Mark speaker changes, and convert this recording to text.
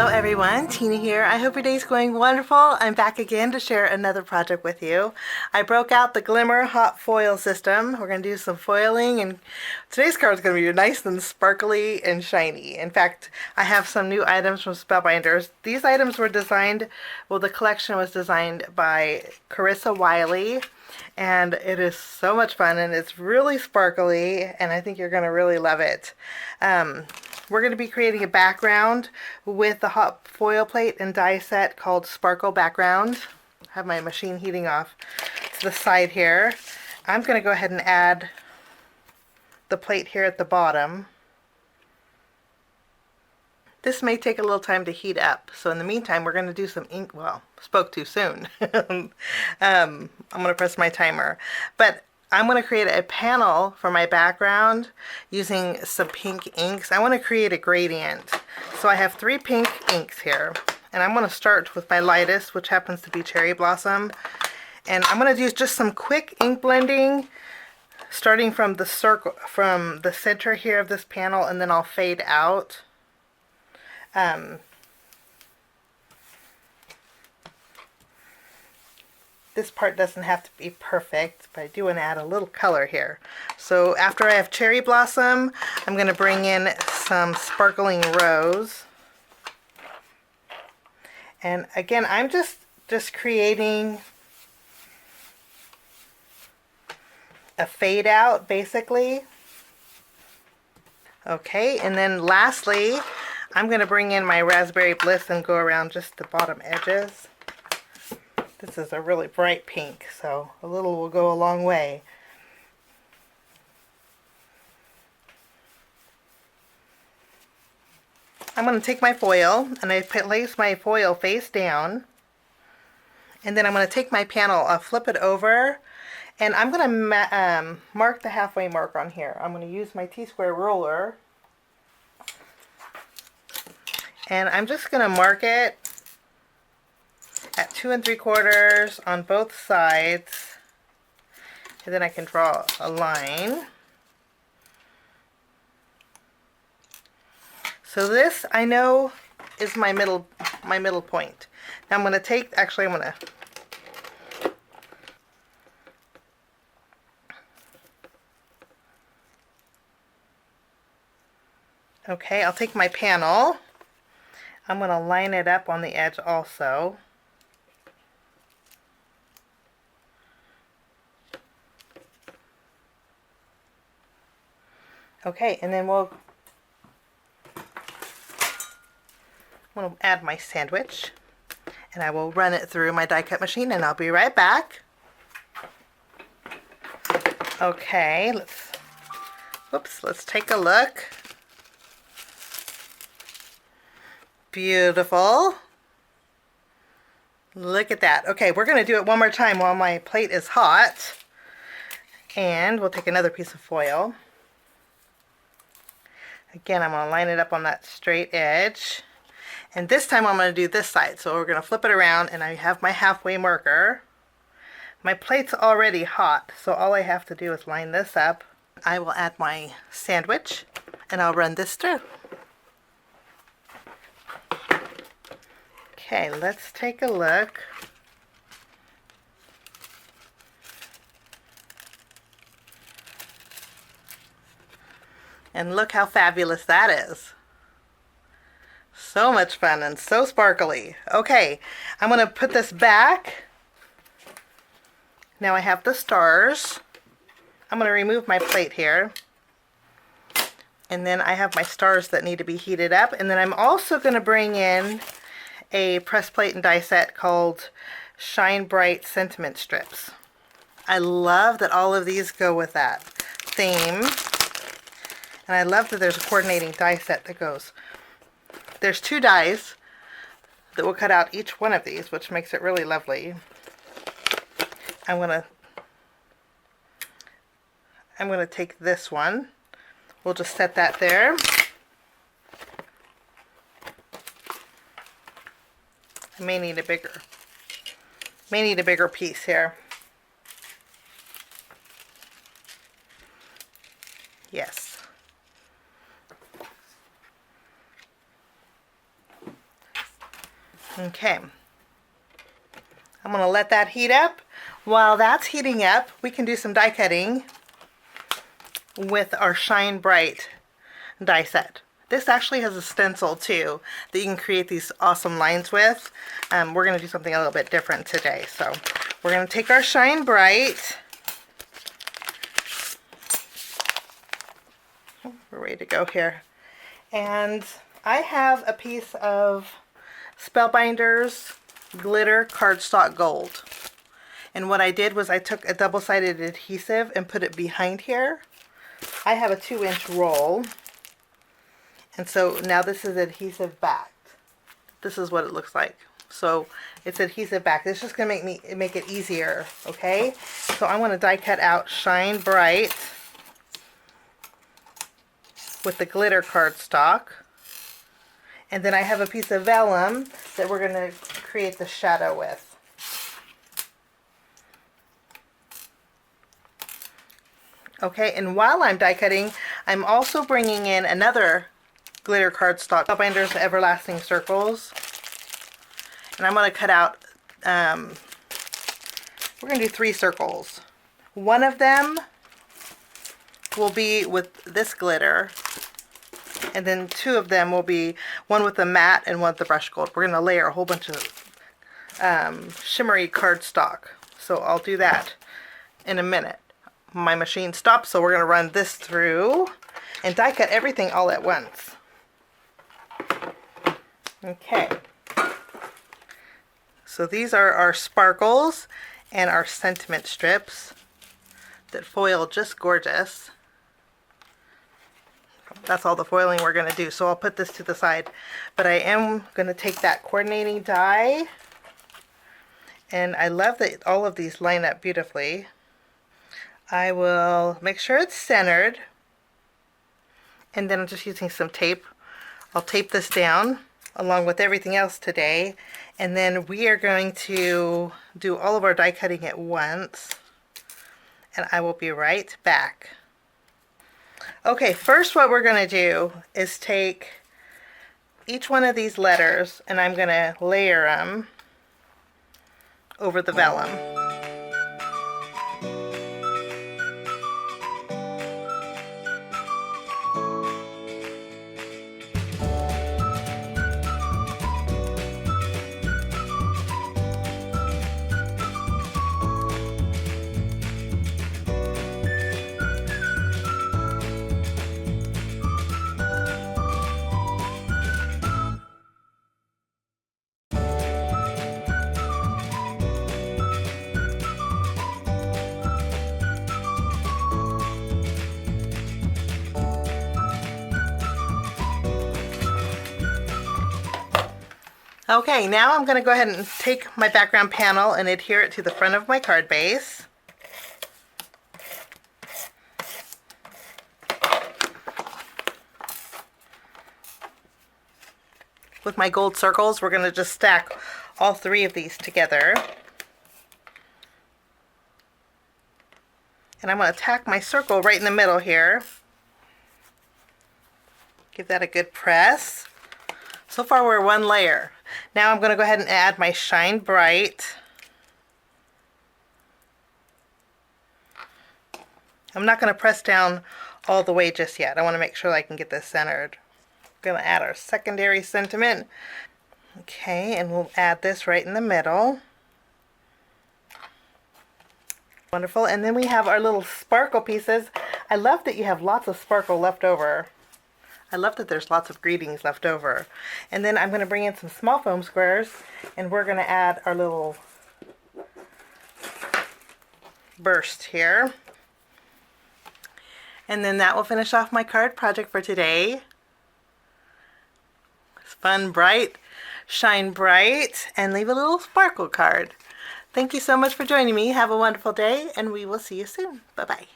Speaker 1: Hello everyone, Tina here. I hope your day's going wonderful. I'm back again to share another project with you. I broke out the Glimmer hot foil system. We're going to do some foiling, and today's card is going to be nice and sparkly and shiny. In fact, I have some new items from Spellbinders. These items were designed, well, the collection was designed by Carissa Wiley, and it is so much fun, and it's really sparkly, and I think you're going to really love it. We're going to be creating a background with the hot foil plate and die set called Sparkle Background. I have my machine heating off to the side here. I'm going to go ahead and add the plate here at the bottom. This may take a little time to heat up, so in the meantime we're going to do some ink. Well, spoke too soon. I'm going to press my timer. But I'm going to create a panel for my background using some pink inks. I want to create a gradient. So I have 3 pink inks here. And I'm going to start with my lightest, which happens to be Cherry Blossom. And I'm going to do just some quick ink blending, starting from the circle, from the center here of this panel, and then I'll fade out. This part doesn't have to be perfect, but I do want to add a little color here. So after I have Cherry Blossom, I'm going to bring in some Sparkling Rose. And again, I'm just creating a fade out, basically. Okay, and then lastly, I'm going to bring in my Raspberry Bliss and go around just the bottom edges. This is a really bright pink, so a little will go a long way. I'm going to take my foil, and I place my foil face down. And then I'm going to take my panel, I'll flip it over, and I'm going to mark the halfway mark on here. I'm going to use my T-square ruler. And I'm just going to mark it at 2 3/4 on both sides, and then I can draw a line. So this, I know, is my middle point. Now I'm going to take, actually I'm going to okay, I'll take my panel. I'm going to line it up on the edge also. Okay, and then I'm going to add my sandwich, and I will run it through my die cut machine, and I'll be right back. Okay, let's take a look. Beautiful. Look at that. Okay, we're going to do it one more time while my plate is hot, and we'll take another piece of foil. Again, I'm going to line it up on that straight edge. And this time I'm going to do this side. So we're going to flip it around, and I have my halfway marker. My plate's already hot, so all I have to do is line this up. I will add my sandwich, and I'll run this through. Okay, let's take a look. And look how fabulous that is. So much fun and so sparkly. Okay, I'm going to put this back. Now I have the stars. I'm going to remove my plate here. And then I have my stars that need to be heated up. And then I'm also going to bring in a press plate and die set called Shine Bright Sentiment Strips. I love that all of these go with that theme. And I love that there's a coordinating die set that goes. There's 2 dies that will cut out each one of these, which makes it really lovely. I'm going to take this one. We'll just set that there. I may need a bigger piece here. Yes. Okay. I'm going to let that heat up. While that's heating up, we can do some die cutting with our Shine Bright die set. This actually has a stencil too that you can create these awesome lines with. We're going to do something a little bit different today. So we're going to take our Shine Bright. We're ready to go here. And I have a piece of Spellbinders Glitter Cardstock Gold. And what I did was I took a double-sided adhesive and put it behind here. I have a 2-inch roll. And so now this is adhesive backed. This is what it looks like. So it's adhesive backed. It's just going to make it easier, okay? So I'm going to die cut out Shine Bright with the glitter cardstock. And then I have a piece of vellum that we're going to create the shadow with. Okay, and while I'm die cutting, I'm also bringing in another glitter cardstock, Spellbinders Everlasting Circles. And I'm going to cut out, we're going to do 3 circles. One of them will be with this glitter, and then 2 of them will be one with the matte and one with the brush gold. We're going to layer a whole bunch of shimmery cardstock. So I'll do that in a minute. My machine stopped, so we're going to run this through and die cut everything all at once. Okay. So these are our sparkles and our sentiment strips that foil just gorgeous. That's all the foiling we're going to do, so I'll put this to the side. But I am going to take that coordinating die, and I love that all of these line up beautifully. I will make sure it's centered, and then I'm just using some tape. I'll tape this down along with everything else today, and then we are going to do all of our die cutting at once, and I will be right back. Okay, first what we're going to do is take each one of these letters, and I'm going to layer them over the vellum. Okay, now I'm going to go ahead and take my background panel and adhere it to the front of my card base. With my gold circles, we're going to just stack all 3 of these together. And I'm going to tack my circle right in the middle here. Give that a good press. So far we're 1 layer. Now I'm going to go ahead and add my Shine Bright. I'm not going to press down all the way just yet. I want to make sure I can get this centered. I'm going to add our secondary sentiment. Okay, and we'll add this right in the middle. Wonderful. And then we have our little sparkle pieces. I love that you have lots of sparkle left over. I love that there's lots of greetings left over. And then I'm going to bring in some small foam squares, and we're going to add our little burst here. And then that will finish off my card project for today. It's fun, bright, shine bright, and leave a little sparkle card. Thank you so much for joining me. Have a wonderful day, and we will see you soon. Bye-bye.